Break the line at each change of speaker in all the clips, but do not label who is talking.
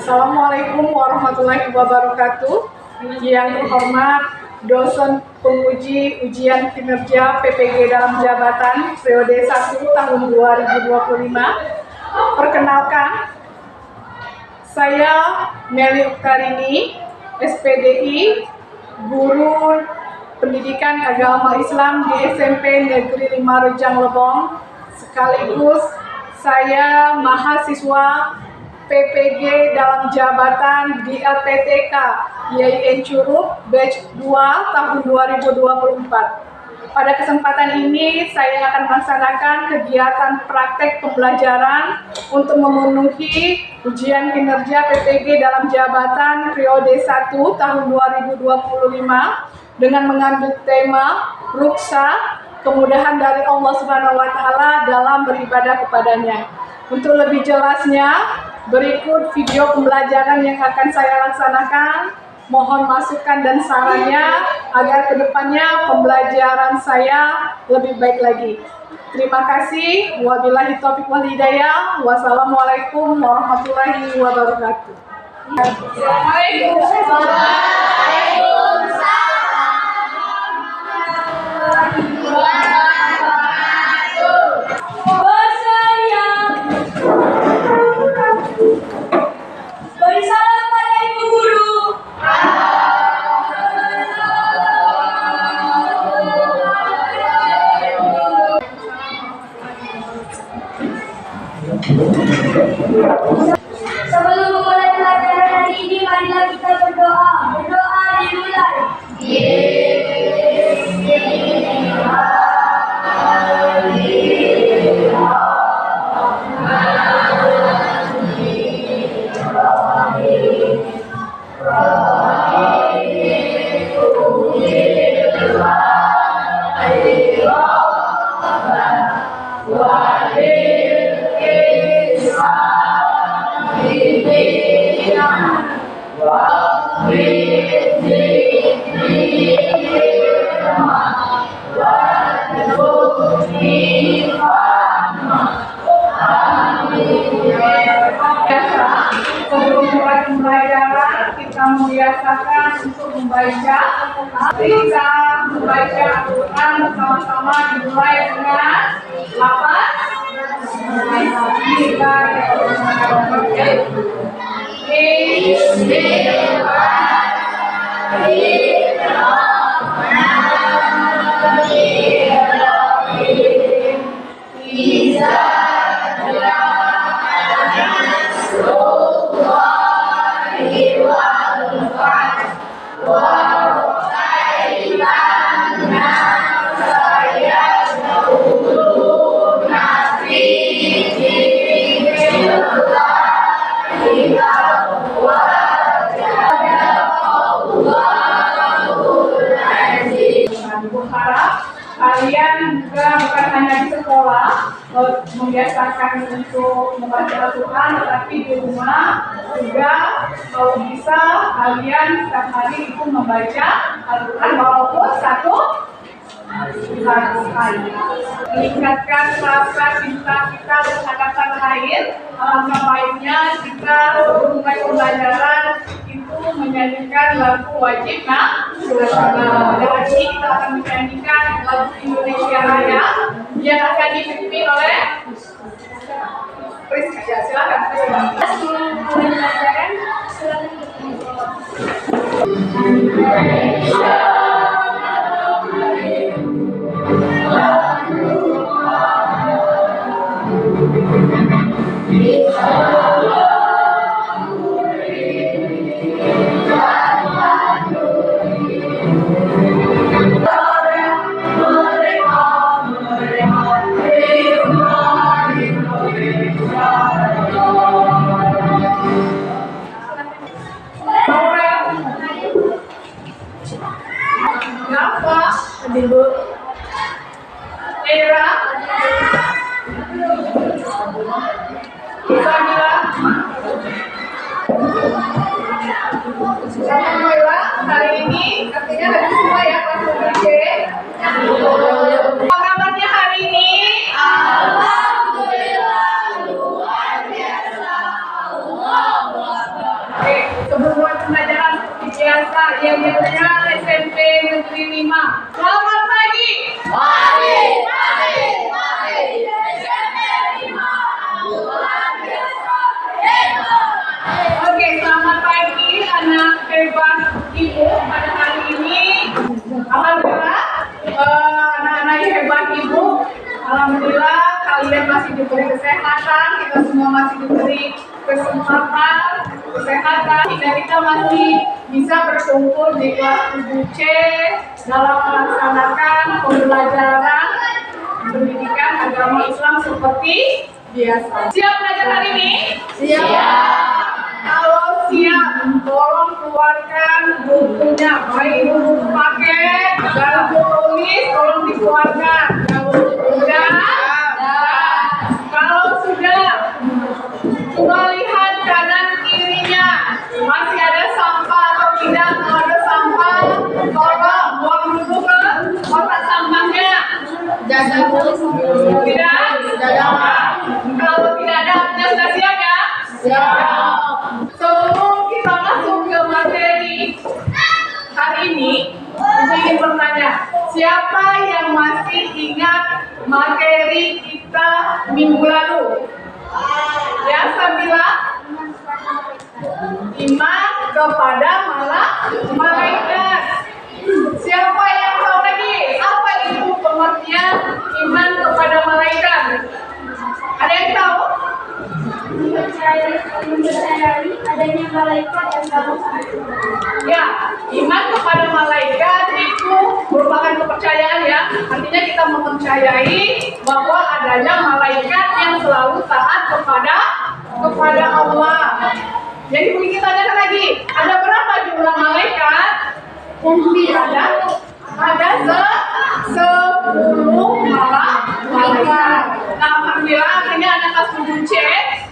Assalamualaikum warahmatullahi wabarakatuh. Yang terhormat dosen penguji ujian kinerja PPG dalam jabatan periode 1 tahun 2025. Perkenalkan, saya Meli Uktarini, SPDI, guru pendidikan agama Islam di SMP Negeri 5 Rejang Lebong, sekaligus saya mahasiswa PPG dalam jabatan di LPTK YIN Curug batch 2 tahun 2024. Pada kesempatan ini saya akan melaksanakan kegiatan praktek pembelajaran untuk memenuhi ujian kinerja PPG dalam jabatan periode 1 tahun 2025 dengan mengambil tema ruksa, kemudahan dari Allah Subhanahu wa Ta'ala dalam beribadah kepadanya. Untuk lebih jelasnya, berikut video pembelajaran yang akan saya laksanakan. Mohon masukan dan sarannya agar kedepannya pembelajaran saya lebih baik lagi. Terima kasih. Wabillahi taufiq wal hidayah. Wassalamualaikum warahmatullahi wabarakatuh.
Sebelum memulai pelajaran hari ini, marilah kita berdoa. Berdoa dimulai.
Sebelum mulai pembelajaran, kita membiasakan untuk membaca. Kita membaca Al-Quran bersama-sama dimulai dengan lafaz. Kalian juga bukan hanya di sekolah membiasakan untuk membaca Al-Quran, tetapi di rumah juga kalau bisa kalian setiap hari itu membaca Al-Quran walaupun satu kali. Meningkatkan rasa cinta kita terhadap tanah air. Alangkah baiknya kita mulai pembelajaran itu menyanyikan lagu wajib nasional. Dan hari ini kita akan menyanyikan lagu Indonesia Raya yang akan dipimpin oleh Priska. Ya, silakan YMK SMP Negeri 5. Selamat pagi.
Pagi, pagi, pagi. SMP 5. Luar biasa.
Oke, selamat pagi anak hebat Ibu pada hari ini. Alhamdulillah, anak-anak hebat Ibu. Alhamdulillah kalian masih diberi kesehatan, kita semua masih diberi kesehatan, hingga kita masih bisa berkumpul di kelas 7C dalam melaksanakan pembelajaran pendidikan agama Islam seperti biasa. Siap belajar hari ini?
Siap.
Kalau siap, tolong keluarkan bukunya. Baik buku paket dan buku tulis, tolong dikeluarkan. Sudah? Kalau sudah, coba lihat kanan kirinya. Masih ada sampah atau tidak? Kalau ada sampah, tolong buang dulu ke kotak sampahnya.
Jaga tulis.
Tidak? Kalau tidak ada, sudah siap ya?
Siap.
Sebelum kita masuk ke materi hari ini, saya ingin bertanya, siapa yang masih ingat materi kita minggu lalu? Ya, Sabila? Iman kepada malaikat. Siapa yang tahu lagi? Apa itu pengertian iman kepada malaikat? Ada yang tahu?
Mempercayai adanya malaikat yang kamu.
Ya, iman kepada malaikat itu merupakan kepercayaan ya. Artinya kita mempercayai bahwa adanya malaikat yang selalu taat kepada Allah. Jadi mungkin kita tanyakan lagi, ada berapa jumlah malaikat? Ada 10 malaikat. Nah, alhamdulillah akhirnya anak kelas 7C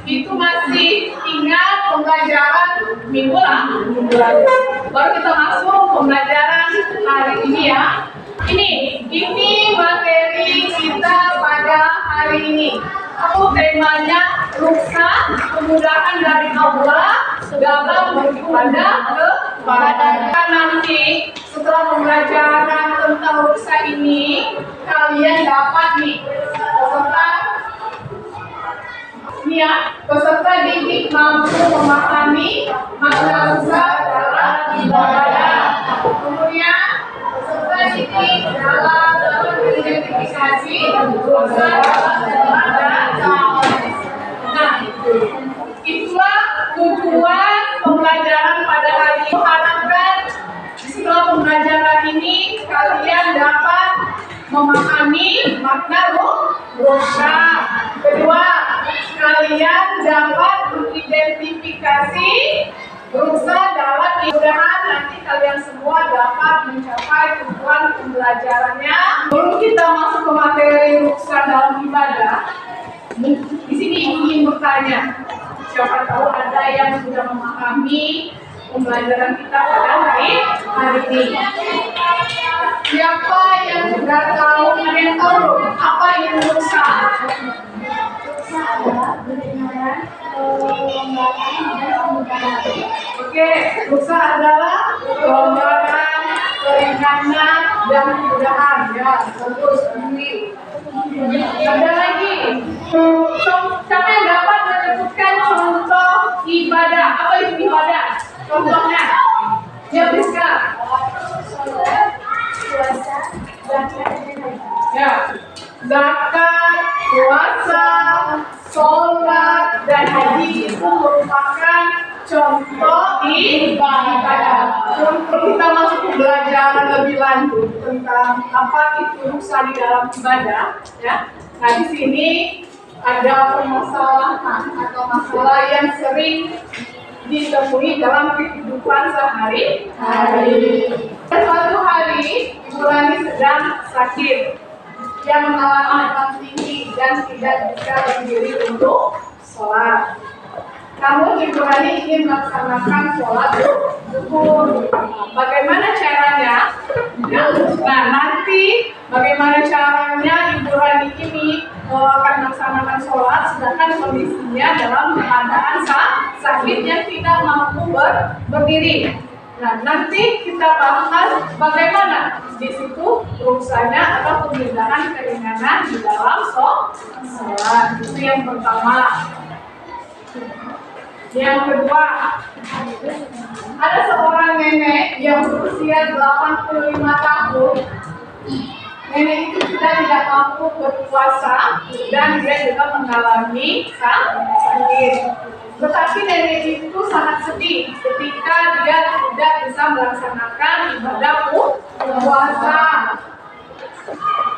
itu masih ingat pembelajaran minggu lalu. Baru kita masuk pembelajaran hari ini ya. Ini materi kita pada hari ini. Temanya ruksa, kemudahan dari Allah dalam beribadah kepada. Nanti setelah pembelajaran tentang ruksa ini, kalian dapat peserta didik mampu memahami makna ruksa dalam ibadah. Kemudian peserta didik dalam mengidentifikasi ruksa dalam ibadah. Nah, itulah tujuan pembelajaran pada hari ini. Harapkan setelah pembelajaran ini kalian dapat memahami makna ruksa. Kedua, kalian dapat mengidentifikasi ruksa dalam ibadah. Nanti kalian semua dapat mencapai tujuan pembelajarannya. Sebelum kita masuk ke materi ruksa dalam ibadah, di sini ingin bertanya, siapa tahu ada yang sudah memahami pembelajaran kita pada hari ini. Siapa yang sudah tahu, ada yang tahu apa itu ruksa? Oke, ruksa adalah kelonggaran, keringanan, dan kemudahan. Ya, bagus. Ada lagi. Siapa yang dapat menyebutkan contoh ibadah? Apa itu ibadah? Contohnya. Ya, Rizka. Ya, zakat, puasa, sholat, dan haji itu merupakan contoh ibadah. Untuk kita masuk ke pembelajaran lebih lanjut tentang apa itu ruksa di dalam ibadah, ya. Nah, di sini ada permasalahan atau masalah yang sering ditemui dalam kehidupan sehari-hari. Suatu hari, Ibu Rani sedang sakit. Dia mengalami demam tinggi dan tidak bisa berdiri untuk sholat. Namun Ibu Rani ingin melaksanakan sholat zuhur. Bagaimana caranya? Nah, nanti bagaimana caranya Ibu Rani ini akan melaksanakan sholat sedangkan kondisinya dalam keadaan sakit yang tidak mampu berdiri. Nah, nanti kita bahas bagaimana di situ ruksanya atau pemindahan keringanan di dalam sholat. Itu yang pertama. Yang kedua, ada seorang nenek yang berusia 85 tahun. Nenek itu sudah tidak mampu berpuasa dan dia juga mengalami sakit. Tetapi nenek itu sangat sedih ketika dia tidak bisa melaksanakan ibadah puasa.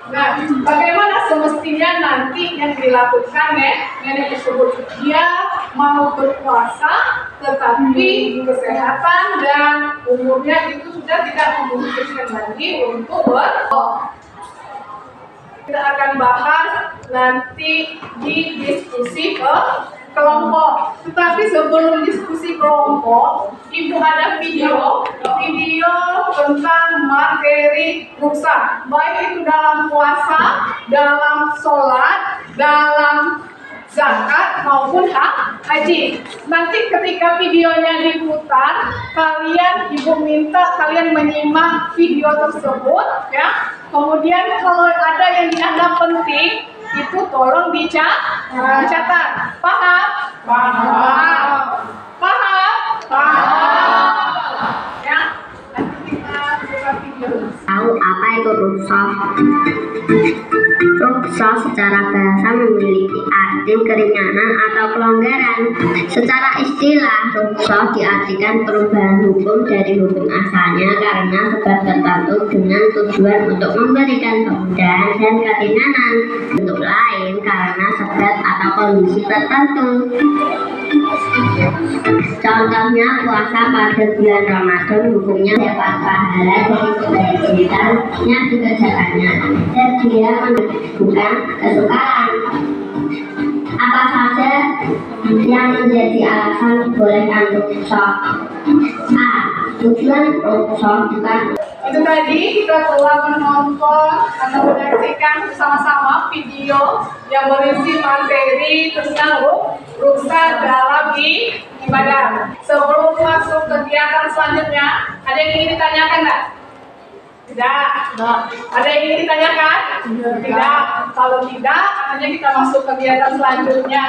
Nah, bagaimana semestinya nanti yang dilakukan nenek tersebut? Dia mau berpuasa, tetapi kesehatan dan umurnya itu sudah tidak memungkinkan lagi untuk berpuasa. Kita akan bahas nanti di diskusi kelompok. Tetapi sebelum diskusi kelompok, Ibu ada video tentang materi ruksa, baik itu dalam puasa, dalam sholat, dalam zakat maupun haji. Nanti ketika videonya diputar, Ibu minta kalian menyimak video tersebut, ya. Kemudian kalau ada yang dianggap penting, itu tolong dicatat. Paham? Paham. Paham? Paham. Ya. Nanti kita buka video.
Tahu apa itu rukhsah? Rukhsah secara bahasa memiliki arti keringanan atau kelonggaran. Secara istilah, rukhsah diartikan perubahan hukum dari hukum asalnya karena sebab tertentu dengan tujuan untuk memberikan kemudahan dan keringanan. Bentuk lain karena sebab atau kondisi tertentu. Contohnya puasa pada bulan Ramadan hukumnya dapat pahala dari kebajikannya dikerjakannya dan dia bukan kesukaran. Apa saja yang menjadi alasan dibolehkan rukhsah? A. Tujuan rukhsah bukan.
Itu tadi kita telah menonton atau menyaksikan bersama-sama video yang berisi materi tentang rukhsah dalam ibadah. Sebelum masuk kegiatan selanjutnya, ada yang ingin ditanyakan nggak? Tidak. Ada yang ingin ditanyakan? Tidak. Kalau tidak, artinya kita masuk kegiatan selanjutnya,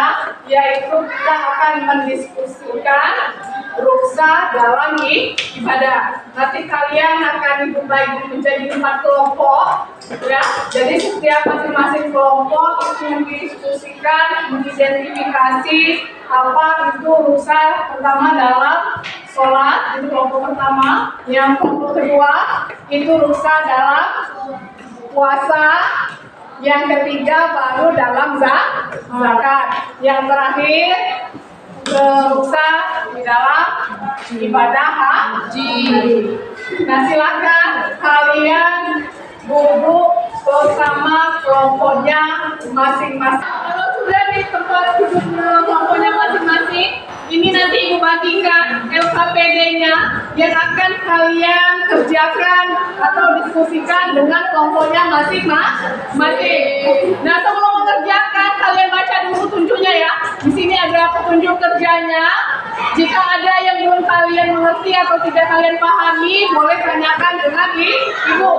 yaitu kita akan mendiskusikan rukhsah dalam ibadah. Nanti kalian akan dibagi menjadi 4 kelompok, ya. Jadi setiap masing-masing kelompok itu mendiskusikan, mengidentifikasi apa itu rukhsah pertama dalam sholat, itu kelompok pertama. Yang kelompok kedua itu rukhsah dalam puasa. Yang ketiga baru dalam zakat. Yang terakhir rukhsah di dalam ibadah haji. Nah, silakan kalian duduk bersama kelompoknya masing-masing. Kalau sudah di tempat duduk kelompoknya masing-masing, ini nanti Ibu bagikan LKPD-nya yang akan kalian kerjakan atau diskusikan dengan kelompoknya masing-masing. Nah, sebelum mengerjakan, kalian baca dulu petunjuknya ya. Di sini ada petunjuk kerjanya. Jika ada yang belum kalian mengerti atau tidak kalian pahami, boleh tanyakan dengan Ibu.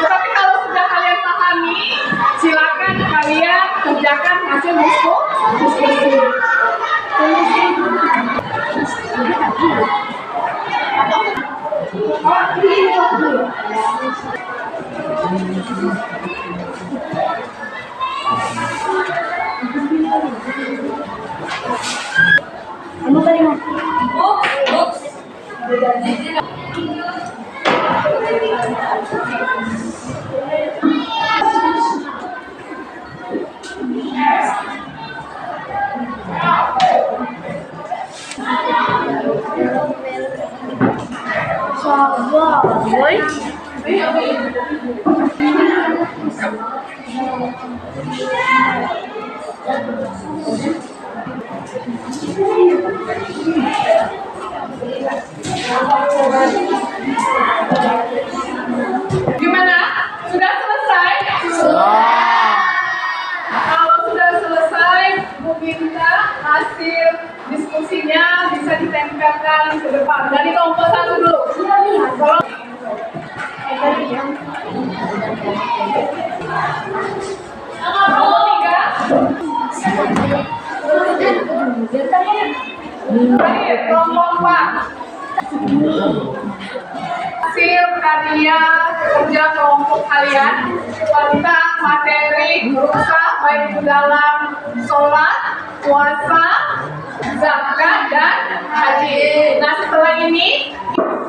Tetapi kalau sudah kalian pahami, silakan kalian kerjakan hasil diskusi.
Kamu tadi mati.
Boy.
Gimana? Sudah selesai? Kalau sudah selesai, Bu minta hasil diskusinya bisa ditempelkan ke depan. Dari kelompok 1 dulu. Kelompok 4. Hasil karya kerja kelompok kalian tentang materi berusaha baik itu dalam sholat, puasa, zakat, dan haji. Nah, setelah ini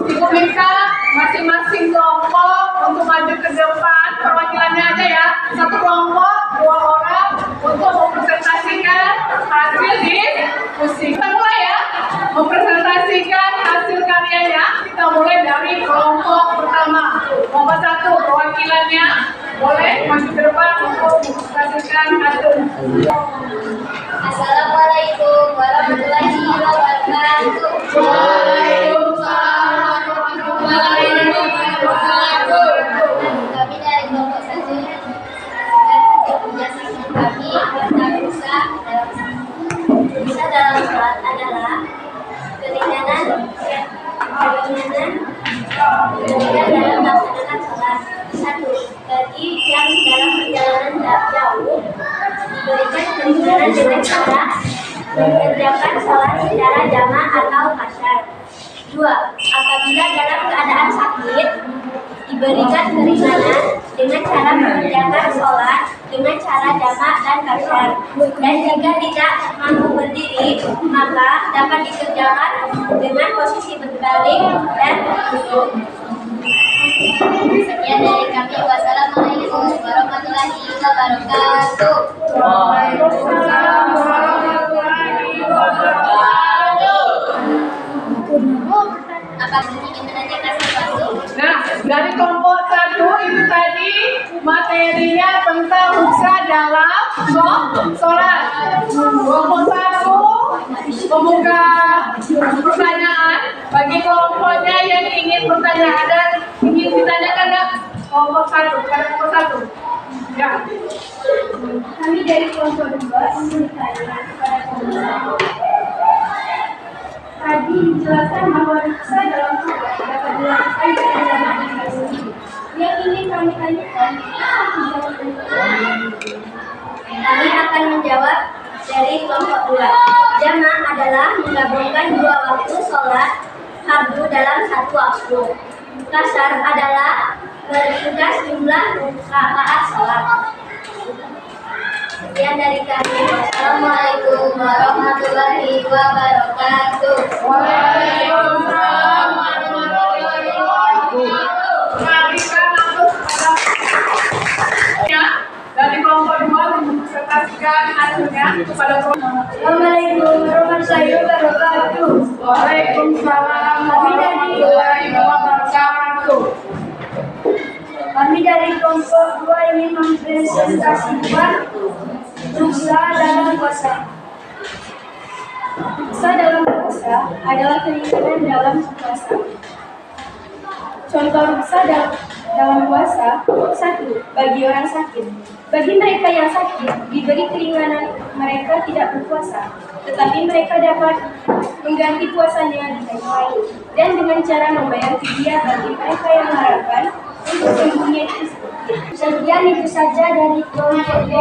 Ibu minta masing-masing kelompok untuk maju ke depan, perwakilannya aja ya, satu kelompok 2 orang untuk mempresentasikan hasil diskusi. Kita mulai ya, mempresentasikan hasil karyanya. Kita mulai dari kelompok pertama. Kelompok 1, perwakilannya boleh maju ke depan untuk mempresentasikan hasil.
Assalamualaikum warahmatullahi wabarakatuh.
Waalaikumsalam warahmatullahi wabarakatuh.
Kami dari kelompok 1 dan kerjasama kami tentang bisa dalam sholat adalah keringanan dalam melaksanakan sholat. 1. Bagi yang dalam perjalanan jauh diberikan keringanan dengan cara mengerjakan sholat secara jamaah atau qasyar. 2. Apabila dalam keadaan sakit diberikan keringanan dengan cara mengerjakan sholat dengan cara jamaah dan qasyar. Dan jika tidak mampu berdiri, maka dapat dikerjakan dengan posisi berbalik dan duduk. Sekian dari kami. Wassalamualaikum warahmatullahi wabarakatuh.
Waalaikumsalam warahmatullahi wabarakatuh.
Apakah ingin menanyakan sesuatu?
Nah, dari kelompok 1 itu tadi materinya tentang ruksa dalam sholat. Kelompok 1 membuka pertanyaan bagi kelompoknya yang ingin bertanya. Ada ingin ditanyakan nggak? Kelompok 1, pada kelompok 1. Ya.
Kami dari kelompok 2 ingin bertanya kepada kelompok 1. Tadi dijelaskan bahwa ruksa dalam sholat dapat dilakukan dengan jamaah dan qasyar. Yang ingin kami tanyakan, kami akan menjawab dari kelompok 2. Jamaah adalah menggabungkan 2 waktu sholat fardu dalam 1 waktu. Qasyar adalah meringkas jumlah rakaat sholat. Sekian dari kami. Assalamualaikum warahmatullahi wabarakatuh.
Waalaikumsalam warahmatullahi wabarakatuh. Mari kita langsung pada dari kelompok 2 mempresentasikan hasilnya kepada kelompok.
Assalamualaikum warahmatullahi wabarakatuh.
Waalaikumsalam warahmatullahi wabarakatuh.
Kami dari kelompok 2 ingin mempresentasikan ruksa dalam puasa. Ruksa dalam puasa adalah keringanan dalam puasa. Contoh ruksa dalam puasa: 1. Bagi orang sakit. Bagi mereka yang sakit, diberi keringanan mereka tidak berpuasa, tetapi mereka dapat mengganti puasanya di hari lain dan dengan cara membayar fidyah bagi mereka yang mengharapkan untuk sembuhnya itu. Sekian itu saja dari kelompok 2.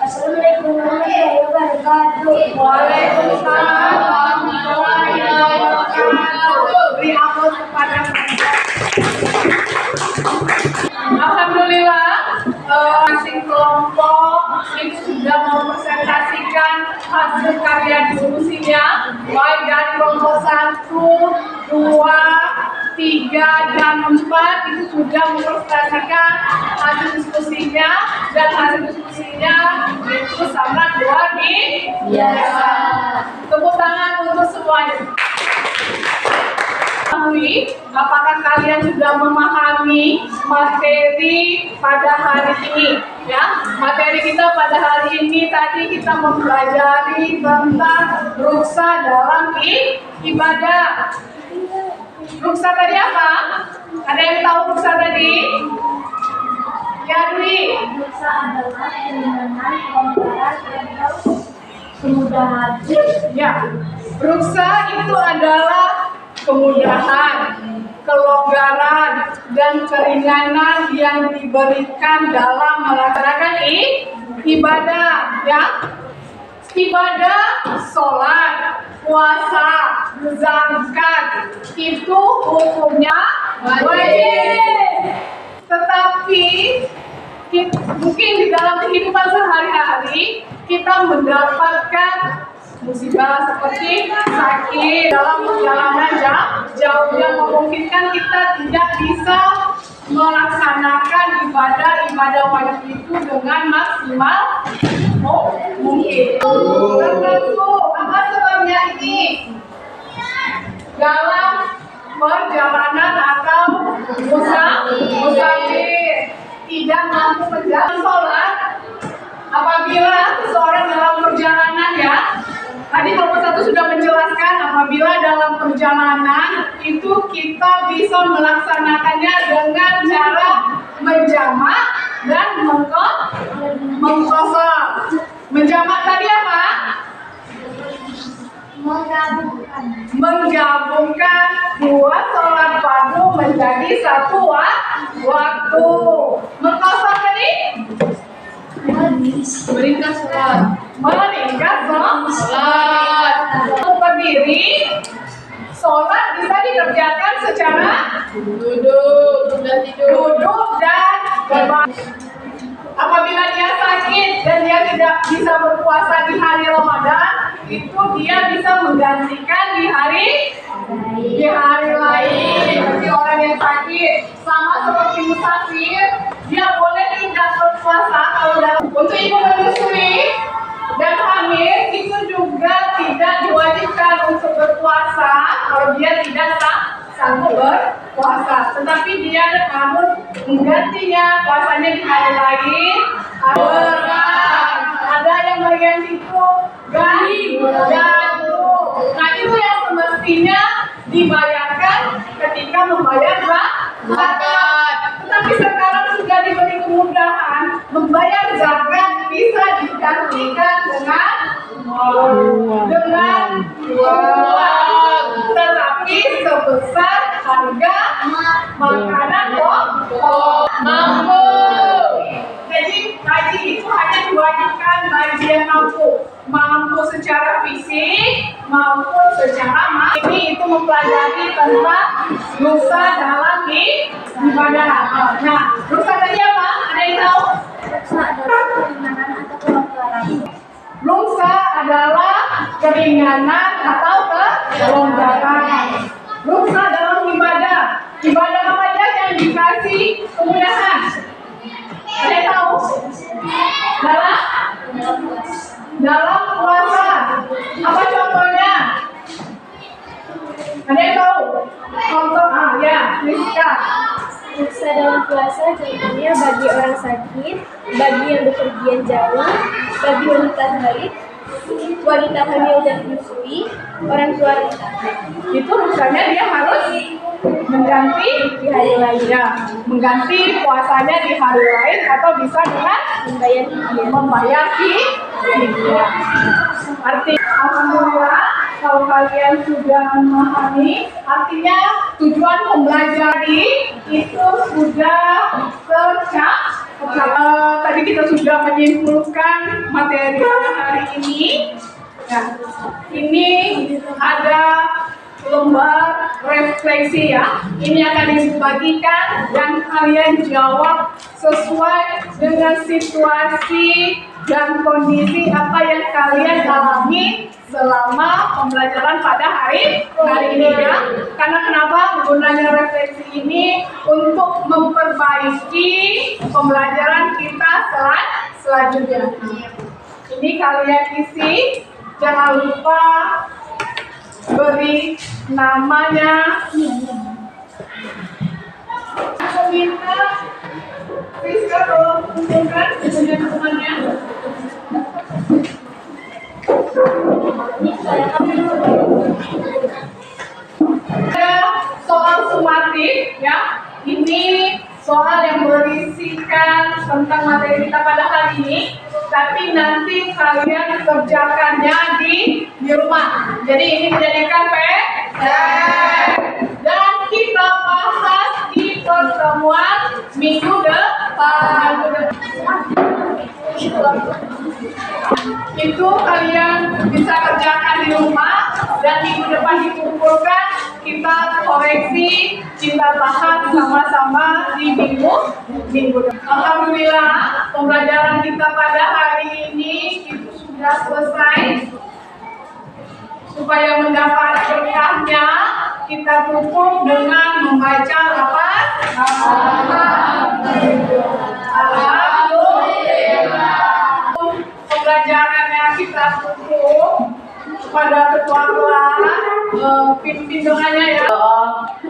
Assalamualaikum warahmatullahi wabarakatuh.
Waalaikumsalam warahmatullahi wabarakatuh. Beri aplaus kepada mereka. Alhamdulillah, masing kelompok ini sudah mempresentasikan hasil karya diskusinya, baik dari kelompok 1, 2, 3, dan 4 itu sudah mempresentasikan hasil diskusinya, dan hasil diskusinya itu sangat luar biasa. Tepuk tangan untuk semuanya. Apakah kalian sudah memahami materi pada hari ini? Ya, materi kita pada hari ini tadi kita mempelajari tentang ruksa dalam ibadah. Ruksa tadi apa? Ada yang tahu ruksa tadi? Ya, Dwi.
Ruksa adalah keringanan kemudahan atau kemudahan.
Ya, ruksa itu adalah kemudahan kelonggaran dan keringanan yang diberikan dalam melaksanakan ibadah, ya. Ibadah, sholat, puasa, zakat itu hukumnya wajib. Tetapi mungkin di dalam kehidupan sehari-hari kita mendapatkan musibah seperti sakit dalam perjalanan jauh yang memungkinkan kita tidak bisa melaksanakan ibadah wajib itu dengan maksimal mungkin. Tertentu apa sebabnya ini? Dalam perjalanan atau musafir tidak mampu menjalankan sholat. Apabila seseorang dalam perjalanan, ya, tadi kelompok 1 sudah menjelaskan apabila dalam perjalanan itu kita bisa melaksanakannya dengan cara menjamak dan mengqashar. Menjamak tadi apa? Menggabungkan dua sholat fardu menjadi satu waktu. Mengqashar tadi? Meringkas sholat. Untuk berdiri, sholat bisa dikerjakan secara duduk dan berbaring. Apabila dia sakit dan dia tidak bisa berpuasa di hari Ramadan, itu dia bisa menggantikan di hari lain. Bagi orang yang sakit, sama seperti musafir, dia boleh tidak berpuasa kalau dalam. Untuk ibu menyusui dan hamil itu juga tidak diwajibkan untuk berpuasa kalau dia tidak sanggup berpuasa, tetapi dia harus menggantinya puasanya di hari lain. Ada yang bagian situ gantung. Nah, itu yang semestinya dibayarkan ketika membayar zakat. Tetapi sekarang sudah diberi kemudahan, membayar zakat bisa digantikan dengan uang, tetapi sebesar harga makanan mampu. Jadi haji itu hanya diwajibkan bagi yang mampu secara fisik maupun secara ini itu mempelajari tentang dosa dalam ibadah. Nah, dosa tadi apa? Ada yang tahu? Dosa adalah keringanan atau kelonggaran. Dosa dalam ibadah. Ibadah apa aja yang dikasih kemudahan? Ada yang tahu? Dalam puasa. Apa contohnya? Ada yang tahu? Contoh ya, Rizka.
Puasa dalam puasa contohnya bagi orang sakit, bagi yang bepergian jauh, bagi wanita haid, wanita hamil dan menyusui, orang tua renta.
Itu misalnya dia harus mengganti di hari lain, ya, mengganti puasanya di hari lain atau bisa dengan membayar fidyah. Artinya, alhamdulillah kalau kalian sudah memahami, artinya tujuan pembelajaran itu sudah tercapai. Tadi kita sudah menyimpulkan materi hari ini. Ya, ini ada lembar refleksi, ya. Ini akan dibagikan dan kalian jawab sesuai dengan situasi dan kondisi apa yang kalian alami selama pembelajaran pada hari ini, ya. Karena kenapa gunanya refleksi ini? Untuk memperbaiki pembelajaran kita selanjutnya. Ini kalian isi, jangan lupa beri namanya. Aku minta Rizka tolong kumpulkan dengan temannya. Ada soal sumatif, ya. Ini soal yang berisikan tentang materi kita pada hari ini, tapi nanti kalian kerjakannya di rumah. Jadi ini menjadikan PR dan kita pertemuan minggu depan. Itu kalian bisa kerjakan di rumah dan minggu depan dikumpulkan, kita koreksi, kita bahas sama-sama di minggu depan. Alhamdulillah pembelajaran kita pada hari ini itu sudah selesai. Supaya mendapat berkahnya, kita tutup dengan membaca lafaz Alhamdulillah. Pembelajarannya kita tutup pada ketua kelas, pimpin doanya ya.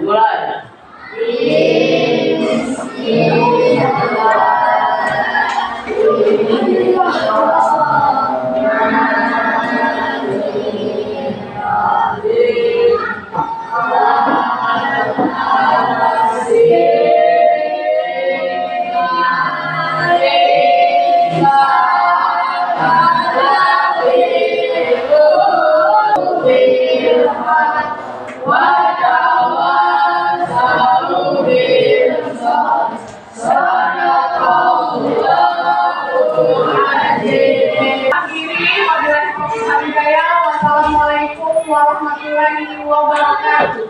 Mulai.
Wassalamualaikum warahmatullahi wabarakatuh.